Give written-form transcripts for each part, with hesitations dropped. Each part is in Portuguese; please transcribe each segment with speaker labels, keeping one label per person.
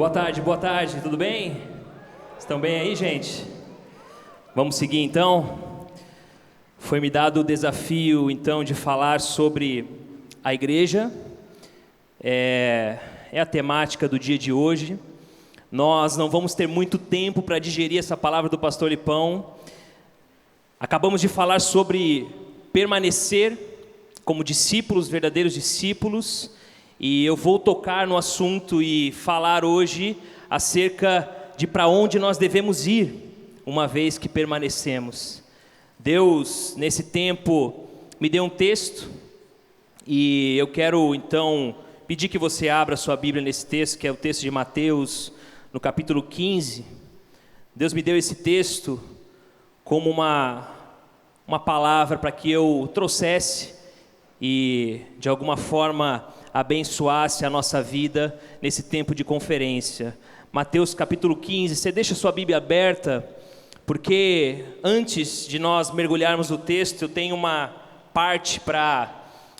Speaker 1: Boa tarde, tudo bem? Estão bem aí, gente? Vamos seguir então. Foi me dado o desafio então de falar sobre a igreja. É a temática do dia de hoje. Nós não vamos ter muito tempo para digerir essa palavra do pastor Lipão. Acabamos de falar sobre permanecer como discípulos, verdadeiros discípulos, e eu vou tocar no assunto e falar hoje acerca de para onde nós devemos ir, uma vez que permanecemos. Deus, nesse tempo, me deu um texto, e eu quero então pedir que você abra sua Bíblia nesse texto, que é o texto de Mateus, no capítulo 15. Deus me deu esse texto como uma palavra para que eu trouxesse e de alguma forma abençoasse a nossa vida nesse tempo de conferência. Mateus capítulo 15, você deixa sua Bíblia aberta, porque antes de nós mergulharmos no texto, eu tenho uma parte para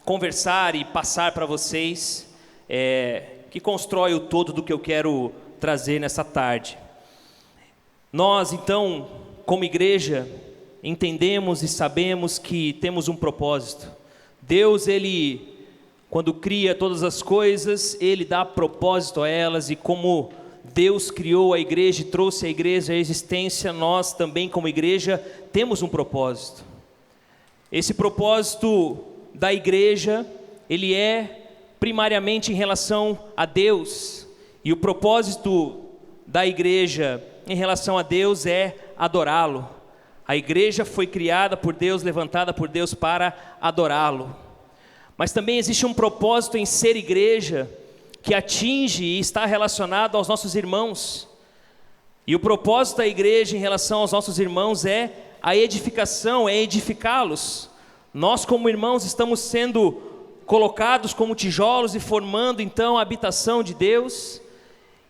Speaker 1: conversar e passar para vocês, que constrói o todo do que eu quero trazer nessa tarde. Nós então, como igreja, entendemos e sabemos que temos um propósito. Deus, Ele, quando cria todas as coisas, Ele dá propósito a elas, e como Deus criou a igreja e trouxe a igreja à existência, nós também como igreja temos um propósito. Esse propósito da igreja, ele é primariamente em relação a Deus, e o propósito da igreja em relação a Deus é adorá-lo. A igreja foi criada por Deus, levantada por Deus para adorá-lo. Mas também existe um propósito em ser igreja que atinge e está relacionado aos nossos irmãos. E o propósito da igreja em relação aos nossos irmãos é a edificação, é edificá-los. Nós como irmãos estamos sendo colocados como tijolos e formando então a habitação de Deus.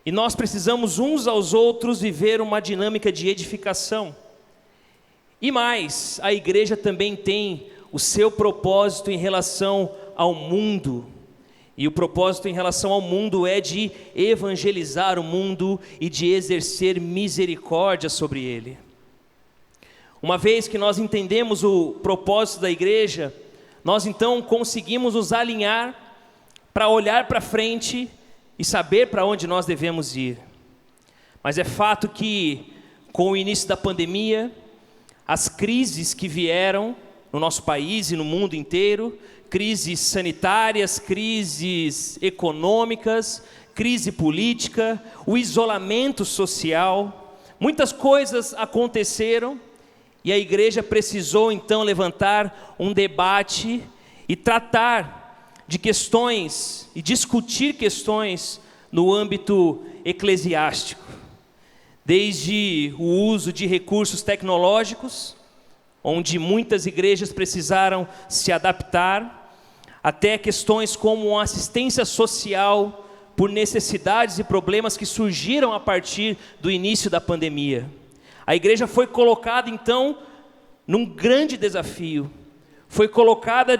Speaker 1: E nós precisamos uns aos outros viver uma dinâmica de edificação. E mais, a igreja também tem o seu propósito em relação ao mundo. E o propósito em relação ao mundo é de evangelizar o mundo e de exercer misericórdia sobre ele. Uma vez que nós entendemos o propósito da igreja, nós então conseguimos nos alinhar para olhar para frente e saber para onde nós devemos ir. Mas é fato que, com o início da pandemia, as crises que vieram no nosso país e no mundo inteiro, crises sanitárias, crises econômicas, crise política, o isolamento social, muitas coisas aconteceram e a igreja precisou então levantar um debate e tratar de questões e discutir questões no âmbito eclesiástico. Desde o uso de recursos tecnológicos, onde muitas igrejas precisaram se adaptar, até questões como assistência social por necessidades e problemas que surgiram a partir do início da pandemia. A igreja foi colocada então num grande desafio, foi colocada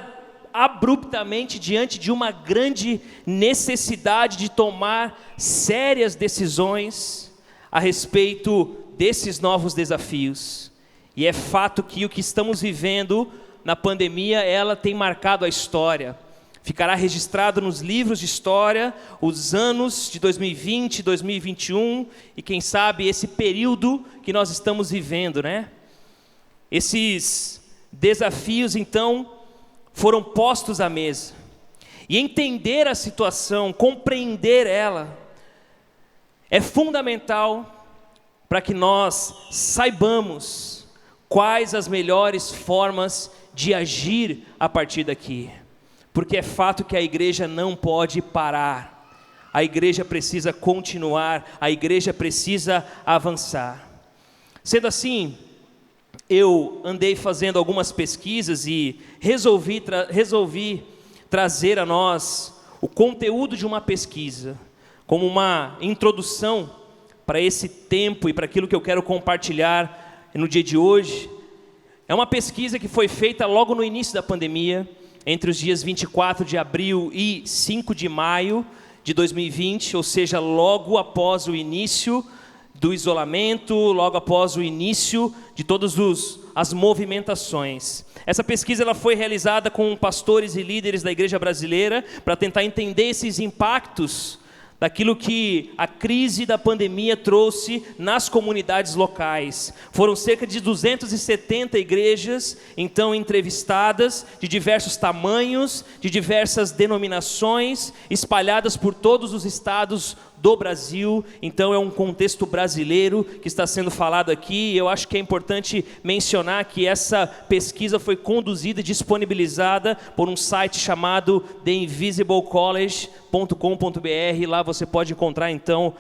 Speaker 1: abruptamente diante de uma grande necessidade de tomar sérias decisões a respeito desses novos desafios. E é fato que o que estamos vivendo na pandemia, ela tem marcado a história. Ficará registrado nos livros de história os anos de 2020, 2021 e quem sabe esse período que nós estamos vivendo, né? Esses desafios então foram postos à mesa. E entender a situação, compreender ela, é fundamental para que nós saibamos quais as melhores formas de agir a partir daqui. Porque é fato que a igreja não pode parar. A igreja precisa continuar, a igreja precisa avançar. Sendo assim, eu andei fazendo algumas pesquisas e resolvi trazer a nós o conteúdo de uma pesquisa, como uma introdução para esse tempo e para aquilo que eu quero compartilhar no dia de hoje. É uma pesquisa que foi feita logo no início da pandemia, entre os dias 24 de abril e 5 de maio de 2020, ou seja, logo após o início do isolamento, logo após o início de todas as movimentações. Essa pesquisa ela foi realizada com pastores e líderes da igreja brasileira para tentar entender esses impactos daquilo que a crise da pandemia trouxe nas comunidades locais. Foram cerca de 270 igrejas, então, entrevistadas, de diversos tamanhos, de diversas denominações, espalhadas por todos os estados do Brasil. Então é um contexto brasileiro que está sendo falado aqui. Eu acho que é importante mencionar que essa pesquisa foi conduzida e disponibilizada por um site chamado theinvisiblecollege.com.br. Lá você pode encontrar então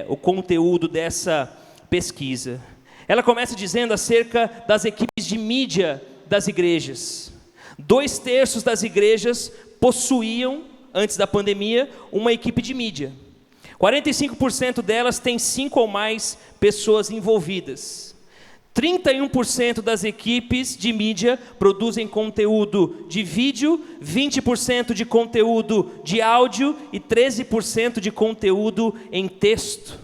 Speaker 1: o conteúdo dessa pesquisa. Ela começa dizendo acerca das equipes de mídia das igrejas. 2/3 das igrejas possuíam, antes da pandemia, uma equipe de mídia. 45% delas têm 5 ou mais pessoas envolvidas. 31% das equipes de mídia produzem conteúdo de vídeo, 20% de conteúdo de áudio e 13% de conteúdo em texto.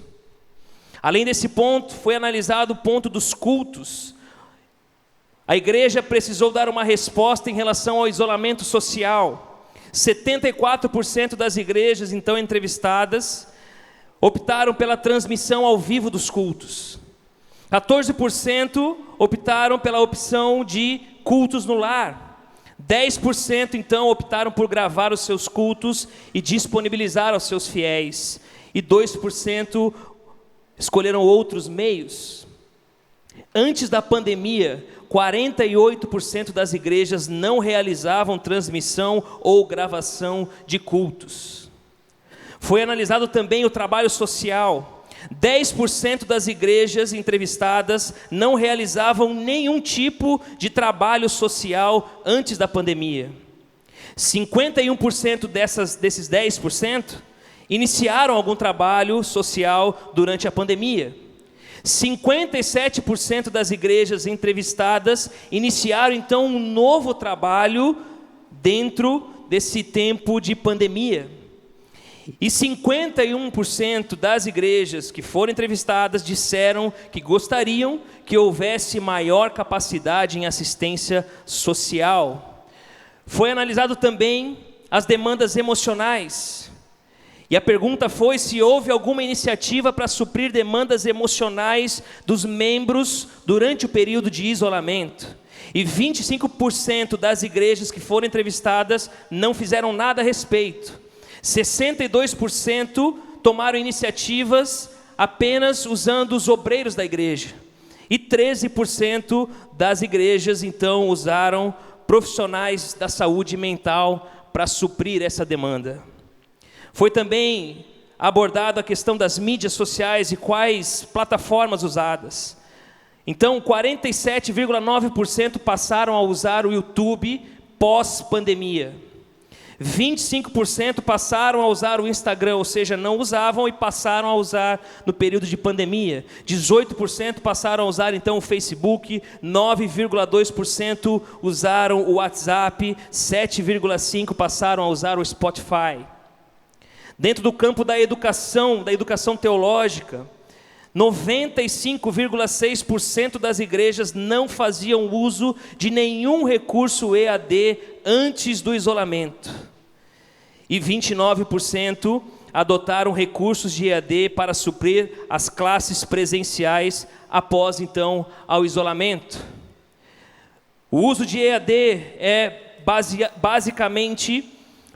Speaker 1: Além desse ponto, foi analisado o ponto dos cultos. A igreja precisou dar uma resposta em relação ao isolamento social. 74% das igrejas, então, entrevistadas, optaram pela transmissão ao vivo dos cultos. 14% optaram pela opção de cultos no lar. 10% então optaram por gravar os seus cultos e disponibilizar aos seus fiéis. E 2% escolheram outros meios. Antes da pandemia, 48% das igrejas não realizavam transmissão ou gravação de cultos. Foi analisado também o trabalho social. 10% das igrejas entrevistadas não realizavam nenhum tipo de trabalho social antes da pandemia. 51% desses 10% iniciaram algum trabalho social durante a pandemia. 57% das igrejas entrevistadas iniciaram então um novo trabalho dentro desse tempo de pandemia. E 51% das igrejas que foram entrevistadas disseram que gostariam que houvesse maior capacidade em assistência social. Foi analisado também as demandas emocionais. E a pergunta foi se houve alguma iniciativa para suprir demandas emocionais dos membros durante o período de isolamento. E 25% das igrejas que foram entrevistadas não fizeram nada a respeito. 62% tomaram iniciativas apenas usando os obreiros da igreja. E 13% das igrejas, então, usaram profissionais da saúde mental para suprir essa demanda. Foi também abordada a questão das mídias sociais e quais plataformas usadas. Então, 47,9% passaram a usar o YouTube pós-pandemia. 25% passaram a usar o Instagram, ou seja, não usavam e passaram a usar no período de pandemia. 18% passaram a usar então o Facebook, 9,2% usaram o WhatsApp, 7,5% passaram a usar o Spotify. Dentro do campo da educação teológica, 95,6% das igrejas não faziam uso de nenhum recurso EAD antes do isolamento. E 29% adotaram recursos de EAD para suprir as classes presenciais após, então, ao isolamento. O uso de EAD é basicamente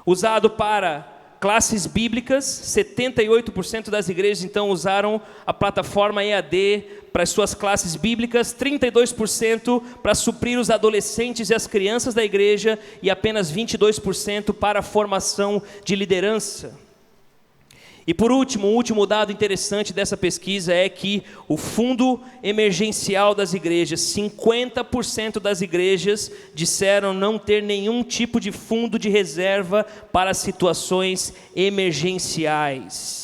Speaker 1: usado para classes bíblicas. 78% das igrejas, então, usaram a plataforma EAD para as suas classes bíblicas, 32% para suprir os adolescentes e as crianças da igreja e apenas 22% para a formação de liderança. E por último, um último dado interessante dessa pesquisa é que o fundo emergencial das igrejas, 50% das igrejas disseram não ter nenhum tipo de fundo de reserva para situações emergenciais.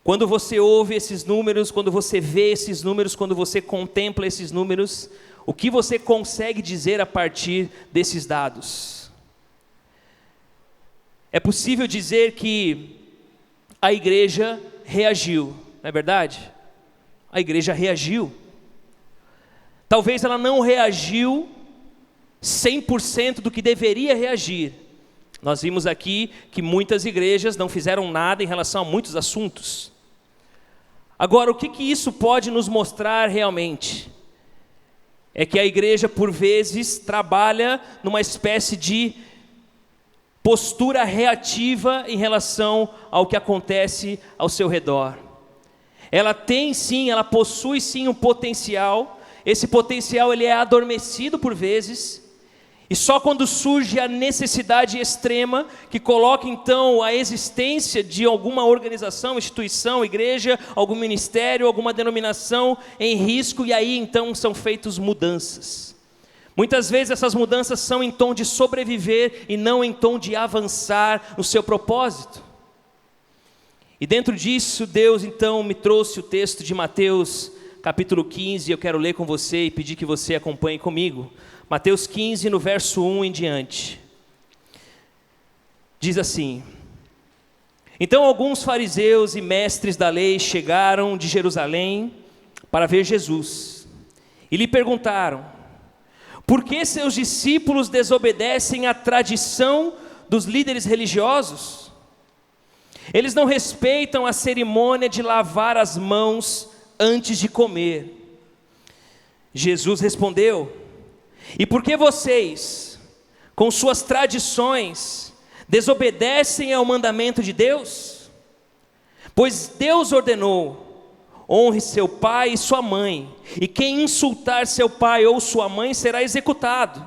Speaker 1: Quando você ouve esses números, quando você vê esses números, quando você contempla esses números, o que você consegue dizer a partir desses dados? é possível dizer que a igreja reagiu, não é verdade? A igreja reagiu. Talvez ela não reagiu 100% do que deveria reagir. Nós vimos aqui que muitas igrejas não fizeram nada em relação a muitos assuntos. Agora, o que isso pode nos mostrar realmente? É que a igreja, por vezes, trabalha numa espécie de postura reativa em relação ao que acontece ao seu redor. Ela tem sim, ela possui sim um potencial. Esse potencial ele é adormecido por vezes, e só quando surge a necessidade extrema, que coloca então a existência de alguma organização, instituição, igreja, algum ministério, alguma denominação em risco, e aí então são feitas mudanças. Muitas vezes essas mudanças são em tom de sobreviver e não em tom de avançar no seu propósito. E dentro disso, Deus então me trouxe o texto de Mateus capítulo 15, eu quero ler com você e pedir que você acompanhe comigo. Mateus 15, no verso 1 em diante. Diz assim: Então alguns fariseus e mestres da lei chegaram de Jerusalém para ver Jesus, e lhe perguntaram: por que seus discípulos desobedecem à tradição dos líderes religiosos? Eles não respeitam a cerimônia de lavar as mãos antes de comer. Jesus respondeu: e por que vocês, com suas tradições, desobedecem ao mandamento de Deus? Pois Deus ordenou: honre seu pai e sua mãe, e quem insultar seu pai ou sua mãe será executado.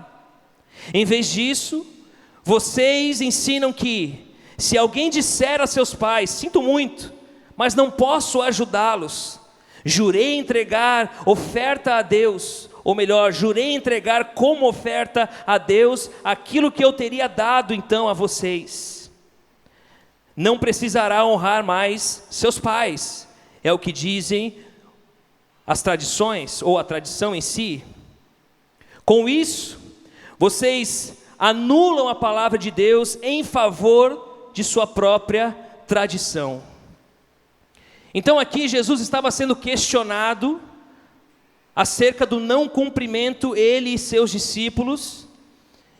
Speaker 1: Em vez disso, vocês ensinam que, se alguém disser a seus pais: sinto muito, mas não posso ajudá-los, jurei entregar oferta a Deus, ou melhor, jurei entregar como oferta a Deus aquilo que eu teria dado então a vocês. Não precisará honrar mais seus pais, é o que dizem as tradições, ou a tradição em si. Com isso, vocês anulam a palavra de Deus em favor de sua própria tradição. Então aqui Jesus estava sendo questionado acerca do não cumprimento, ele e seus discípulos,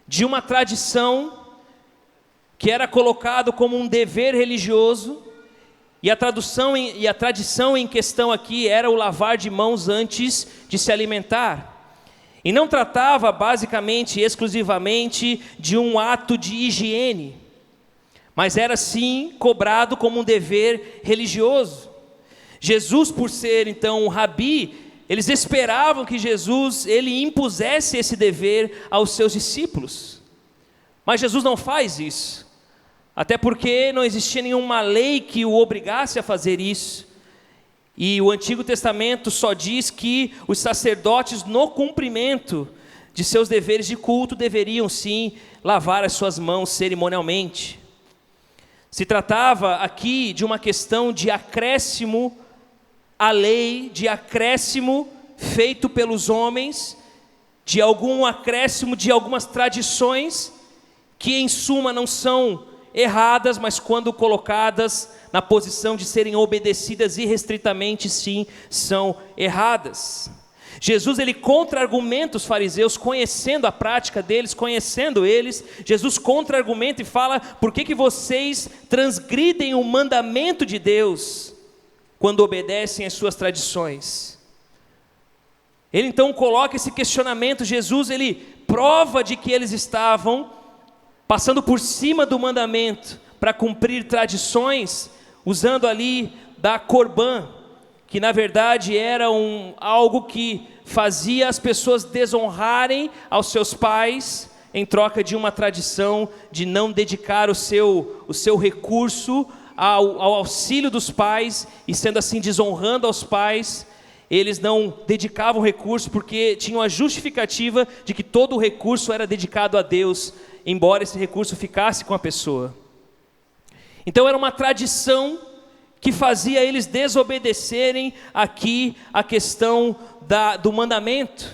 Speaker 1: de uma tradição que era colocado como um dever religioso, e a tradição em questão aqui era o lavar de mãos antes de se alimentar. E não tratava basicamente, exclusivamente, de um ato de higiene, mas era sim cobrado como um dever religioso. Jesus, por ser então um rabi, eles esperavam que Jesus ele impusesse esse dever aos seus discípulos. Mas Jesus não faz isso, até porque não existia nenhuma lei que o obrigasse a fazer isso. E o Antigo Testamento só diz que os sacerdotes, no cumprimento de seus deveres de culto, deveriam sim lavar as suas mãos cerimonialmente. Se tratava aqui de uma questão de acréscimo à lei, de acréscimo feito pelos homens, de algum acréscimo de algumas tradições, que em suma não são erradas, mas quando colocadas na posição de serem obedecidas irrestritamente, sim, são erradas. Jesus ele contra-argumenta os fariseus, conhecendo a prática deles, conhecendo eles. Jesus contra-argumenta e fala: por que vocês transgridem o mandamento de Deus quando obedecem às suas tradições? Ele então coloca esse questionamento. Jesus ele prova de que eles estavam passando por cima do mandamento para cumprir tradições, usando ali da corbã, que na verdade era algo que fazia as pessoas desonrarem aos seus pais, em troca de uma tradição de não dedicar o seu recurso ao auxílio dos pais, e sendo assim desonrando aos pais, eles não dedicavam recurso porque tinham a justificativa de que todo o recurso era dedicado a Deus, embora esse recurso ficasse com a pessoa. Então era uma tradição que fazia eles desobedecerem aqui a questão do mandamento,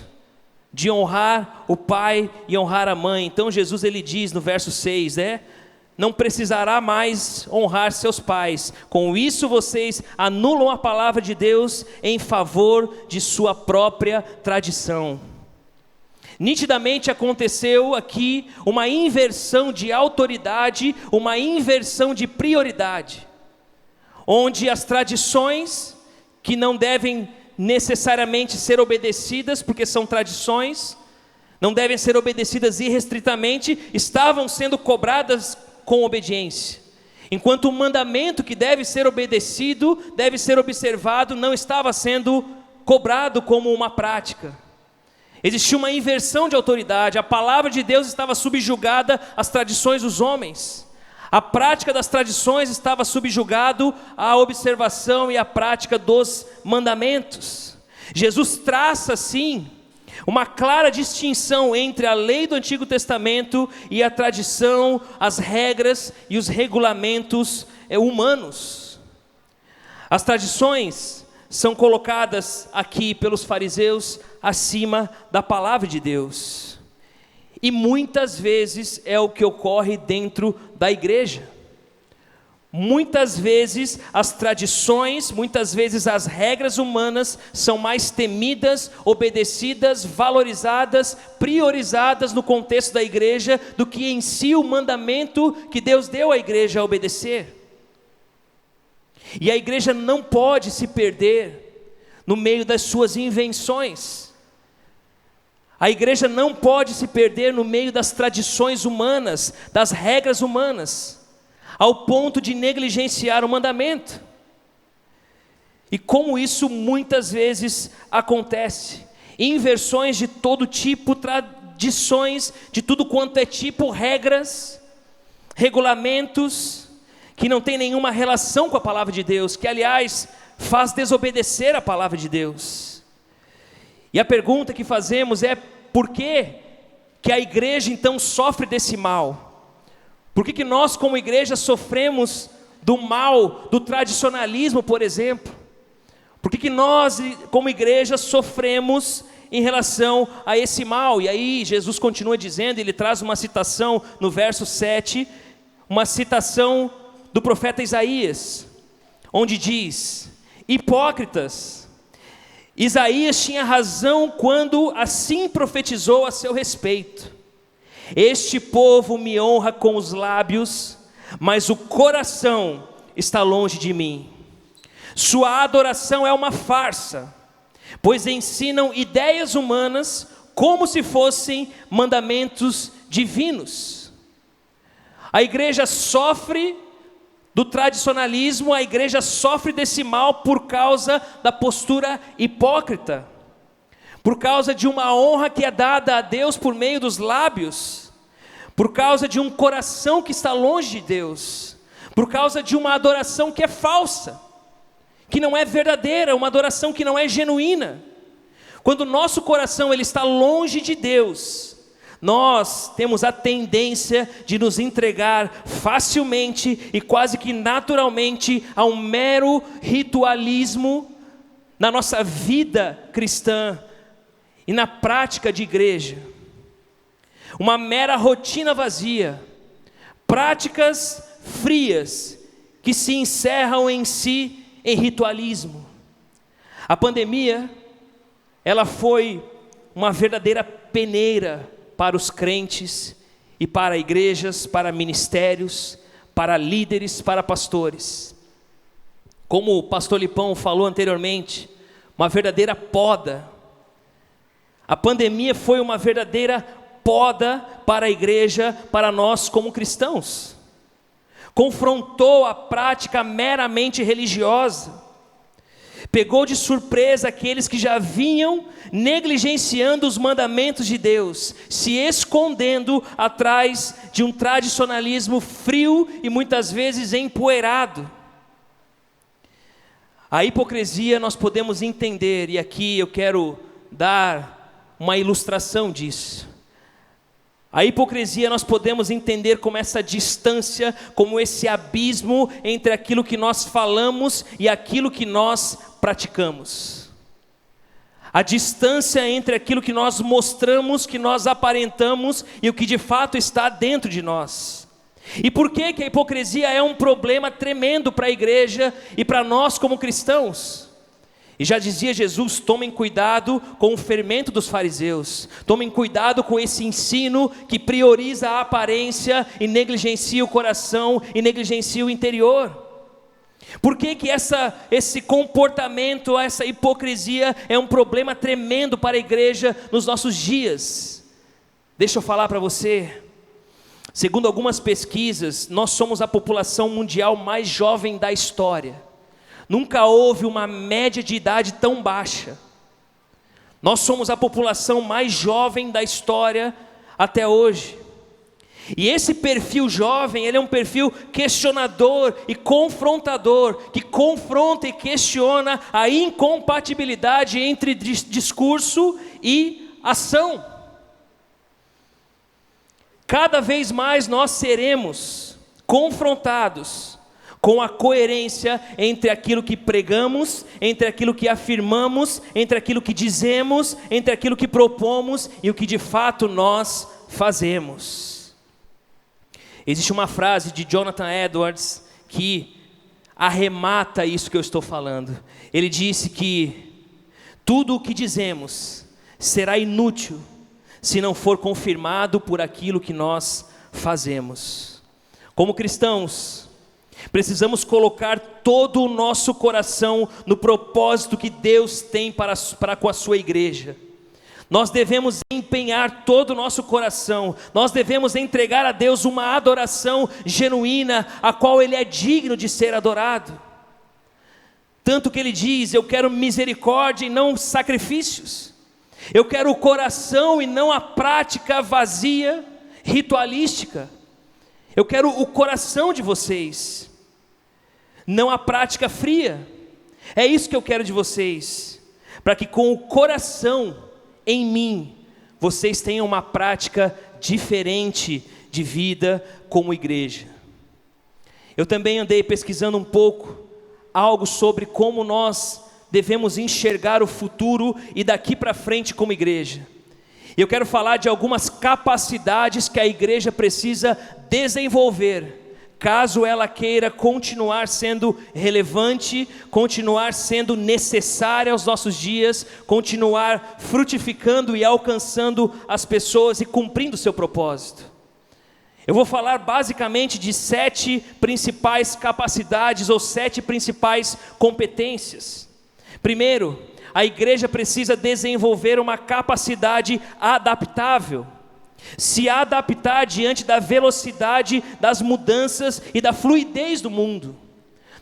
Speaker 1: de honrar o pai e honrar a mãe. Então Jesus ele diz no verso 6, não precisará mais honrar seus pais. Com isso vocês anulam a palavra de Deus em favor de sua própria tradição. Nitidamente aconteceu aqui uma inversão de autoridade, uma inversão de prioridade, onde as tradições, que não devem necessariamente ser obedecidas, porque são tradições, não devem ser obedecidas irrestritamente, estavam sendo cobradas com obediência, enquanto o mandamento que deve ser obedecido, deve ser observado, não estava sendo cobrado como uma prática. Existia uma inversão de autoridade, a palavra de Deus estava subjugada às tradições dos homens, a prática das tradições estava subjugado à observação e à prática dos mandamentos. Jesus traça assim uma clara distinção entre a lei do Antigo Testamento e a tradição, as regras e os regulamentos humanos. As tradições são colocadas aqui pelos fariseus acima da palavra de Deus. E muitas vezes é o que ocorre dentro da igreja. Muitas vezes as tradições, muitas vezes as regras humanas são mais temidas, obedecidas, valorizadas, priorizadas no contexto da igreja do que em si o mandamento que Deus deu à igreja a obedecer. E a igreja não pode se perder no meio das suas invenções. A igreja não pode se perder no meio das tradições humanas, das regras humanas, ao ponto de negligenciar o mandamento. E como isso muitas vezes acontece, inversões de todo tipo, tradições de tudo quanto é tipo, regras, regulamentos, que não tem nenhuma relação com a palavra de Deus, que aliás faz desobedecer a palavra de Deus. E a pergunta que fazemos é: por que a igreja então sofre desse mal? Por que nós como igreja sofremos do mal, do tradicionalismo, por exemplo? Por que nós como igreja sofremos em relação a esse mal? E aí Jesus continua dizendo, ele traz uma citação no verso 7, uma citação do profeta Isaías, onde diz: hipócritas, Isaías tinha razão quando assim profetizou a seu respeito. Este povo me honra com os lábios, mas o coração está longe de mim. Sua adoração é uma farsa, pois ensinam ideias humanas como se fossem mandamentos divinos. A igreja sofre do tradicionalismo, a igreja sofre desse mal por causa da postura hipócrita, por causa de uma honra que é dada a Deus por meio dos lábios, por causa de um coração que está longe de Deus, por causa de uma adoração que é falsa, que não é verdadeira, uma adoração que não é genuína. Quando o nosso coração ele está longe de Deus, nós temos a tendência de nos entregar facilmente e quase que naturalmente a um mero ritualismo na nossa vida cristã e na prática de igreja. Uma mera rotina vazia, práticas frias que se encerram em si em ritualismo. A pandemia, ela foi uma verdadeira peneira para os crentes e para igrejas, para ministérios, para líderes, para pastores. Como o pastor Lipão falou anteriormente, uma verdadeira poda. A pandemia foi uma verdadeira poda para a igreja, para nós como cristãos. Confrontou a prática meramente religiosa. Pegou de surpresa aqueles que já vinham negligenciando os mandamentos de Deus, se escondendo atrás de um tradicionalismo frio e muitas vezes empoeirado. A hipocrisia nós podemos entender, e aqui eu quero dar uma ilustração disso. A hipocrisia nós podemos entender como essa distância, como esse abismo entre aquilo que nós falamos e aquilo que nós praticamos. A distância entre aquilo que nós mostramos, que nós aparentamos e o que de fato está dentro de nós. E por que que a hipocrisia é um problema tremendo para a igreja e para nós como cristãos? E já dizia Jesus: tomem cuidado com o fermento dos fariseus, tomem cuidado com esse ensino que prioriza a aparência e negligencia o coração e negligencia o interior. Por que que esse comportamento, essa hipocrisia é um problema tremendo para a igreja nos nossos dias? Deixa eu falar para você. Segundo algumas pesquisas, nós somos a população mundial mais jovem da história. Nunca houve uma média de idade tão baixa. Nós somos a população mais jovem da história até hoje. E esse perfil jovem, ele é um perfil questionador e confrontador, que confronta e questiona a incompatibilidade entre discurso e ação. Cada vez mais nós seremos confrontados com a coerência entre aquilo que pregamos, entre aquilo que afirmamos, entre aquilo que dizemos, entre aquilo que propomos e o que de fato nós fazemos. Existe uma frase de Jonathan Edwards que arremata isso que eu estou falando. Ele disse que tudo o que dizemos será inútil se não for confirmado por aquilo que nós fazemos. Como cristãos, precisamos colocar todo o nosso coração no propósito que Deus tem para com a sua igreja. Nós devemos empenhar todo o nosso coração, nós devemos entregar a Deus uma adoração genuína, a qual Ele é digno de ser adorado. Tanto que Ele diz: eu quero misericórdia e não sacrifícios. Eu quero o coração e não a prática vazia, ritualística. Eu quero o coração de vocês, não a prática fria. É isso que eu quero de vocês, para que com o coração em mim, vocês tenham uma prática diferente de vida como igreja. Eu também andei pesquisando um pouco, algo sobre como nós devemos enxergar o futuro e daqui para frente como igreja. E eu quero falar de algumas capacidades que a igreja precisa desenvolver, caso ela queira continuar sendo relevante, continuar sendo necessária aos nossos dias, continuar frutificando e alcançando as pessoas e cumprindo o seu propósito. Eu vou falar basicamente de 7 principais capacidades ou 7 principais competências. Primeiro, a igreja precisa desenvolver uma capacidade adaptável. Se adaptar diante da velocidade das mudanças e da fluidez do mundo.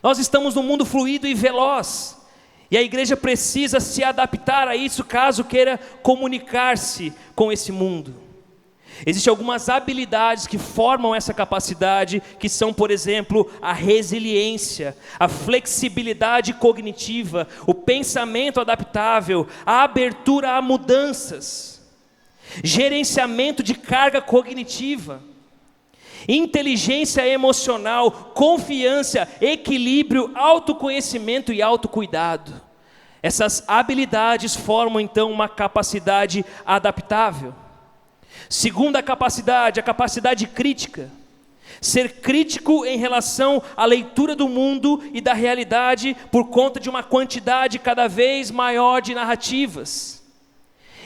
Speaker 1: Nós estamos num mundo fluido e veloz, e a igreja precisa se adaptar a isso caso queira comunicar-se com esse mundo. Existem algumas habilidades que formam essa capacidade, que são, por exemplo, a resiliência, a flexibilidade cognitiva, o pensamento adaptável, a abertura a mudanças, gerenciamento de carga cognitiva, inteligência emocional, confiança, equilíbrio, autoconhecimento e autocuidado. Essas habilidades formam então uma capacidade adaptável. Segunda capacidade, a capacidade crítica. Ser crítico em relação à leitura do mundo e da realidade por conta de uma quantidade cada vez maior de narrativas.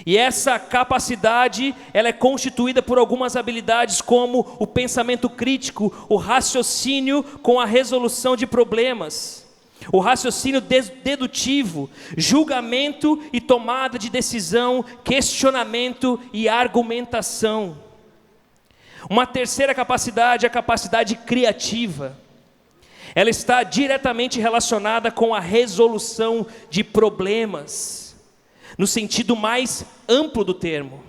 Speaker 1: E essa capacidade, ela é constituída por algumas habilidades como o pensamento crítico, o raciocínio com a resolução de problemas, o raciocínio dedutivo, julgamento e tomada de decisão, questionamento e argumentação. Uma terceira capacidade é a capacidade criativa. Ela está diretamente relacionada com a resolução de problemas, no sentido mais amplo do termo.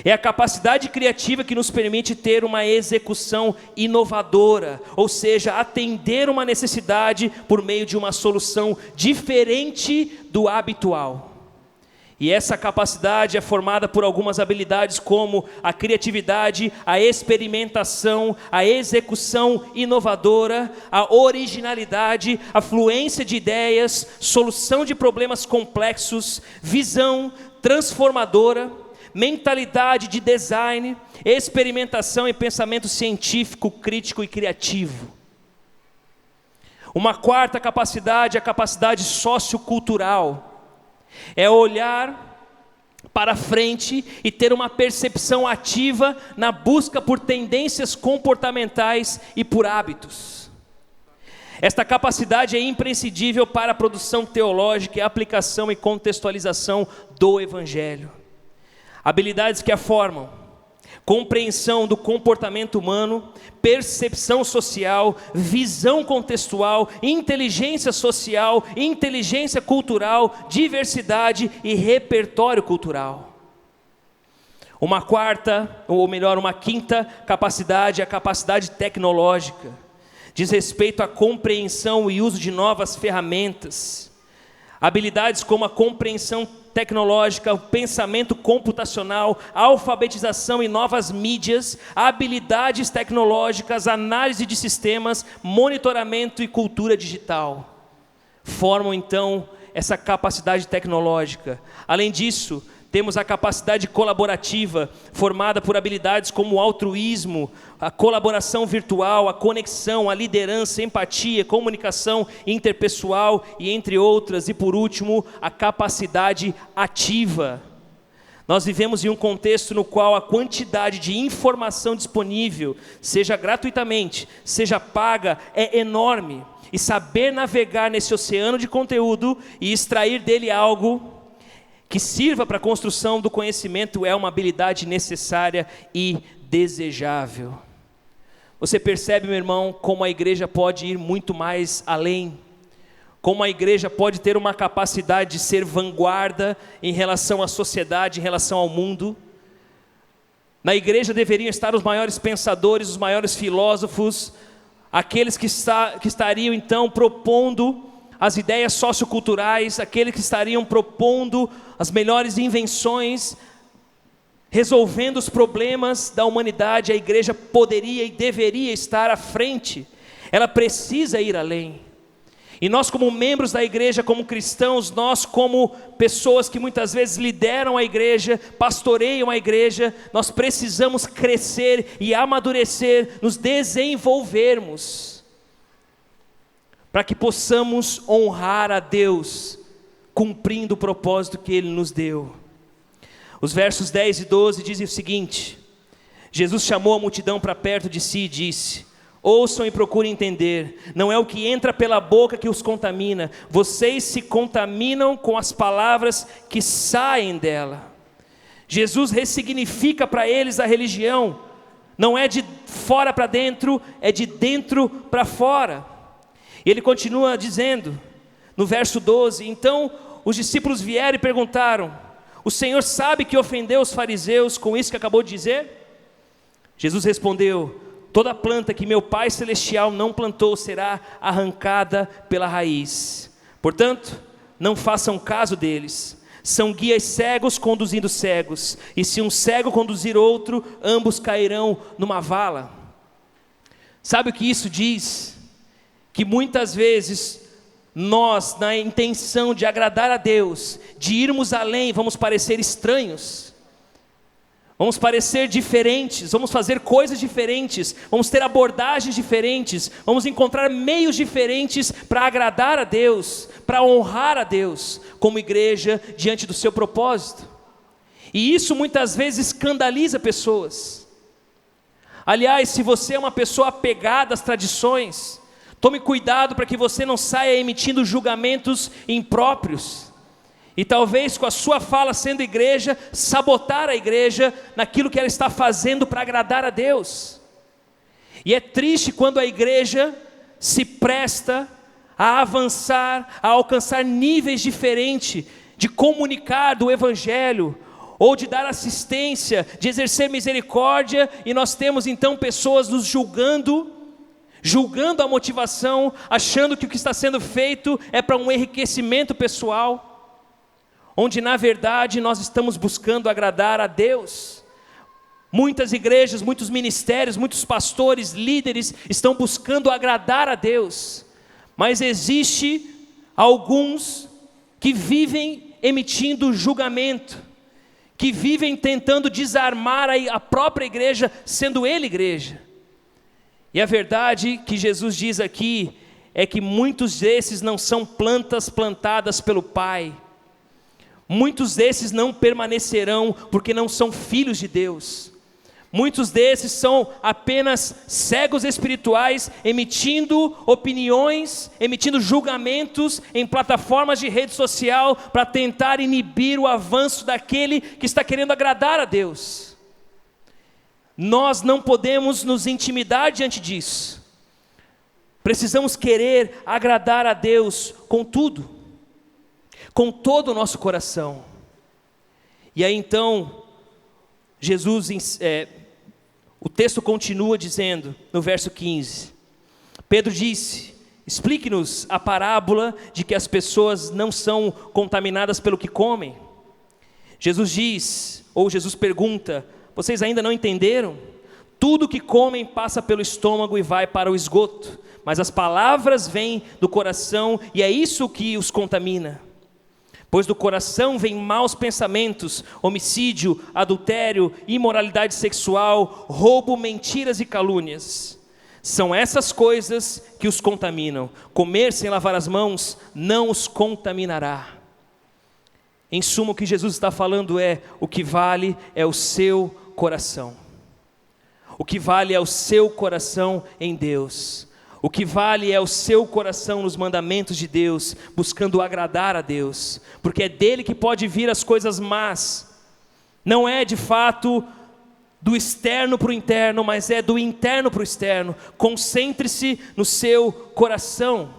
Speaker 1: É a capacidade criativa que nos permite ter uma execução inovadora, ou seja, atender uma necessidade por meio de uma solução diferente do habitual. E essa capacidade é formada por algumas habilidades como a criatividade, a experimentação, a execução inovadora, a originalidade, a fluência de ideias, solução de problemas complexos, visão transformadora, mentalidade de design, experimentação e pensamento científico, crítico e criativo. Uma quarta capacidade é a capacidade sociocultural. É olhar para frente e ter uma percepção ativa na busca por tendências comportamentais e por hábitos. Esta capacidade é imprescindível para a produção teológica e aplicação e contextualização do Evangelho. Habilidades que a formam: compreensão do comportamento humano, percepção social, visão contextual, inteligência social, inteligência cultural, diversidade e repertório cultural. Uma quinta capacidade é a capacidade tecnológica. Diz respeito à compreensão e uso de novas ferramentas. Habilidades como a compreensão tecnológica, o pensamento computacional, a alfabetização e novas mídias, habilidades tecnológicas, análise de sistemas, monitoramento e cultura digital. Formam então essa capacidade tecnológica. Além disso, temos a capacidade colaborativa, formada por habilidades como o altruísmo, a colaboração virtual, a conexão, a liderança, empatia, comunicação interpessoal e entre outras. E por último, a capacidade ativa. Nós vivemos em um contexto no qual a quantidade de informação disponível, seja gratuitamente, seja paga, é enorme. E saber navegar nesse oceano de conteúdo e extrair dele algo que sirva para a construção do conhecimento é uma habilidade necessária e desejável. Você percebe, meu irmão, como a igreja pode ir muito mais além, como a igreja pode ter uma capacidade de ser vanguarda em relação à sociedade, em relação ao mundo. Na igreja deveriam estar os maiores pensadores, os maiores filósofos, aqueles que estariam então propondo as ideias socioculturais, aqueles que estariam propondo as melhores invenções, resolvendo os problemas da humanidade. A igreja poderia e deveria estar à frente, ela precisa ir além. E nós, como membros da igreja, como cristãos, nós como pessoas que muitas vezes lideram a igreja, pastoreiam a igreja, nós precisamos crescer e amadurecer, nos desenvolvermos, para que possamos honrar a Deus, cumprindo o propósito que Ele nos deu. Os versos 10 e 12 dizem o seguinte: Jesus chamou a multidão para perto de si e disse: ouçam e procurem entender, não é o que entra pela boca que os contamina, vocês se contaminam com as palavras que saem dela. Jesus ressignifica para eles a religião, não é de fora para dentro, é de dentro para fora. E ele continua dizendo, no verso 12: então os discípulos vieram e perguntaram: o Senhor sabe que ofendeu os fariseus com isso que acabou de dizer? Jesus respondeu: toda planta que meu Pai Celestial não plantou será arrancada pela raiz. Portanto, não façam caso deles. São guias cegos conduzindo cegos, e se um cego conduzir outro, ambos cairão numa vala. Sabe o que isso diz? Que muitas vezes nós, na intenção de agradar a Deus, de irmos além, vamos parecer estranhos, vamos parecer diferentes, vamos fazer coisas diferentes, vamos ter abordagens diferentes, vamos encontrar meios diferentes para agradar a Deus, para honrar a Deus, como igreja diante do seu propósito. E isso muitas vezes escandaliza pessoas. Aliás, se você é uma pessoa apegada às tradições, tome cuidado para que você não saia emitindo julgamentos impróprios. E talvez com a sua fala sendo igreja, sabotar a igreja naquilo que ela está fazendo para agradar a Deus. E é triste quando a igreja se presta a avançar, a alcançar níveis diferentes de comunicar do Evangelho, ou de dar assistência, de exercer misericórdia, e nós temos então pessoas nos julgando a motivação, achando que o que está sendo feito é para um enriquecimento pessoal, onde na verdade nós estamos buscando agradar a Deus. Muitas igrejas, muitos ministérios, muitos pastores, líderes estão buscando agradar a Deus, mas existe alguns que vivem emitindo julgamento, que vivem tentando desarmar a própria igreja, sendo ele igreja. E a verdade que Jesus diz aqui é que muitos desses não são plantas plantadas pelo Pai. Muitos desses não permanecerão porque não são filhos de Deus. Muitos desses são apenas cegos espirituais, emitindo opiniões, emitindo julgamentos em plataformas de rede social para tentar inibir o avanço daquele que está querendo agradar a Deus. Nós não podemos nos intimidar diante disso. Precisamos querer agradar a Deus com tudo, com todo o nosso coração. E aí então, o texto continua dizendo, no verso 15, Pedro disse: explique-nos a parábola de que as pessoas não são contaminadas pelo que comem. Jesus pergunta: vocês ainda não entenderam? Tudo que comem passa pelo estômago e vai para o esgoto, mas as palavras vêm do coração e é isso que os contamina. Pois do coração vêm maus pensamentos, homicídio, adultério, imoralidade sexual, roubo, mentiras e calúnias. São essas coisas que os contaminam. Comer sem lavar as mãos não os contaminará. Em suma, o que Jesus está falando é: o que vale é o seu coração. O que vale é o seu coração em Deus. O que vale é o seu coração nos mandamentos de Deus, buscando agradar a Deus, porque é dele que pode vir as coisas más. Não é de fato do externo para o interno, mas é do interno para o externo. Concentre-se no seu coração.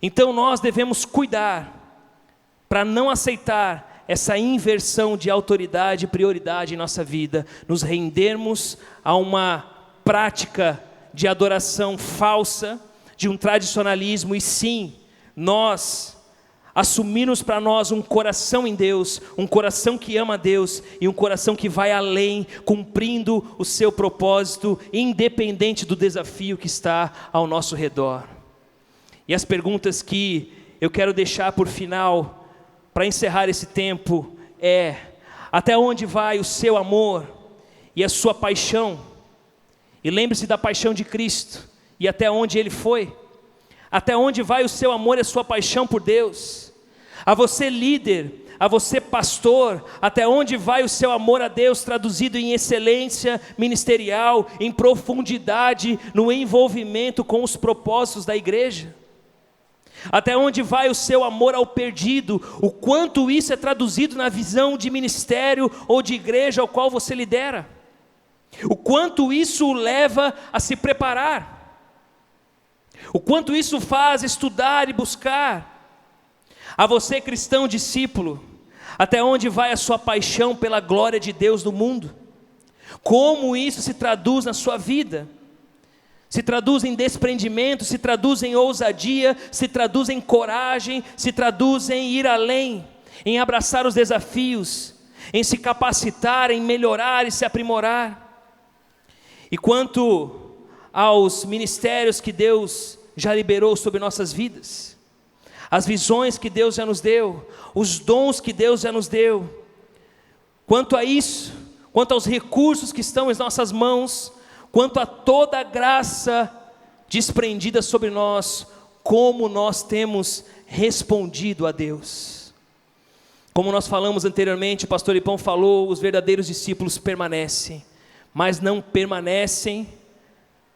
Speaker 1: Então nós devemos cuidar para não aceitar essa inversão de autoridade e prioridade em nossa vida, nos rendermos a uma prática de adoração falsa, de um tradicionalismo, e sim, nós assumirmos para nós um coração em Deus, um coração que ama a Deus, e um coração que vai além, cumprindo o seu propósito, independente do desafio que está ao nosso redor. E as perguntas que eu quero deixar por final, para encerrar esse tempo, é: até onde vai o seu amor e a sua paixão? E lembre-se da paixão de Cristo, e até onde Ele foi. Até onde vai o seu amor e a sua paixão por Deus? A você líder, a você pastor, até onde vai o seu amor a Deus, traduzido em excelência ministerial, em profundidade, no envolvimento com os propósitos da igreja? Até onde vai o seu amor ao perdido? O quanto isso é traduzido na visão de ministério ou de igreja ao qual você lidera? O quanto isso o leva a se preparar? O quanto isso faz estudar e buscar? A você, cristão discípulo, até onde vai a sua paixão pela glória de Deus no mundo? Como isso se traduz na sua vida? Se traduz em desprendimento, se traduz em ousadia, se traduz em coragem, se traduz em ir além, em abraçar os desafios, em se capacitar, em melhorar e se aprimorar. E quanto aos ministérios que Deus já liberou sobre nossas vidas, as visões que Deus já nos deu, os dons que Deus já nos deu, quanto a isso, quanto aos recursos que estão em nossas mãos, quanto a toda a graça desprendida sobre nós, como nós temos respondido a Deus. Como nós falamos anteriormente, o pastor Ipão falou, os verdadeiros discípulos permanecem, mas não permanecem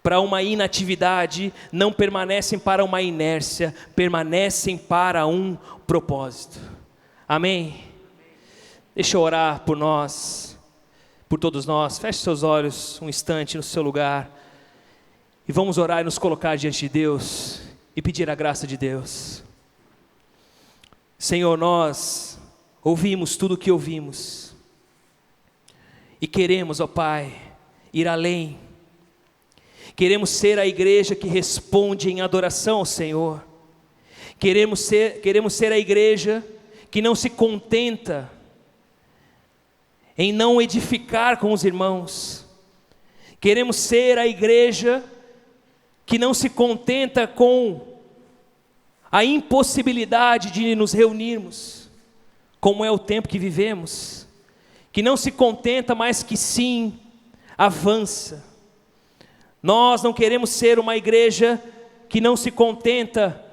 Speaker 1: para uma inatividade, não permanecem para uma inércia, permanecem para um propósito. Amém? Deixa eu orar por nós, por todos nós. Feche seus olhos um instante no seu lugar e vamos orar e nos colocar diante de Deus e pedir a graça de Deus. Senhor, nós ouvimos tudo o que ouvimos e queremos, ó Pai, ir além. Queremos ser a igreja que responde em adoração ao Senhor. Queremos ser a igreja que não se contenta em não edificar com os irmãos. Queremos ser a igreja que não se contenta com a impossibilidade de nos reunirmos, como é o tempo que vivemos, que não se contenta, mas que sim avança. Nós não queremos ser uma igreja que não se contenta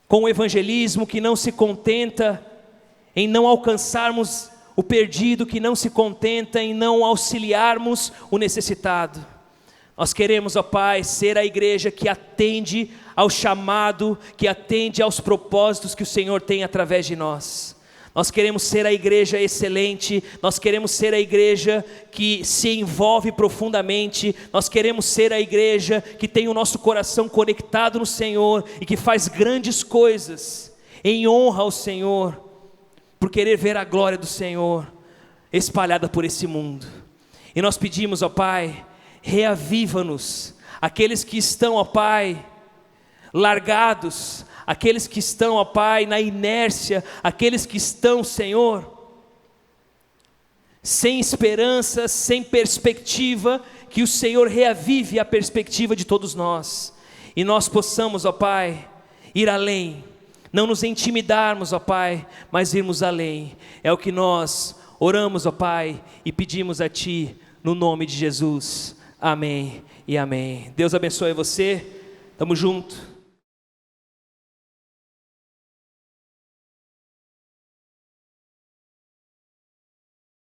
Speaker 1: com o evangelismo, que não se contenta em não alcançarmos o perdido, que não se contenta em não auxiliarmos o necessitado. Nós queremos, ó Pai, ser a igreja que atende ao chamado, que atende aos propósitos que o Senhor tem através de nós. Nós queremos ser a igreja excelente, nós queremos ser a igreja que se envolve profundamente, nós queremos ser a igreja que tem o nosso coração conectado no Senhor e que faz grandes coisas em honra ao Senhor, por querer ver a glória do Senhor espalhada por esse mundo. E nós pedimos, ó Pai, reaviva-nos, aqueles que estão, ó Pai, largados, aqueles que estão, ó Pai, na inércia, aqueles que estão, Senhor, sem esperança, sem perspectiva, que o Senhor reavive a perspectiva de todos nós, e nós possamos, ó Pai, ir além, não nos intimidarmos, ó Pai, mas irmos além. É o que nós oramos, ó Pai, e pedimos a Ti, no nome de Jesus. Amém e amém. Deus abençoe você, tamo junto.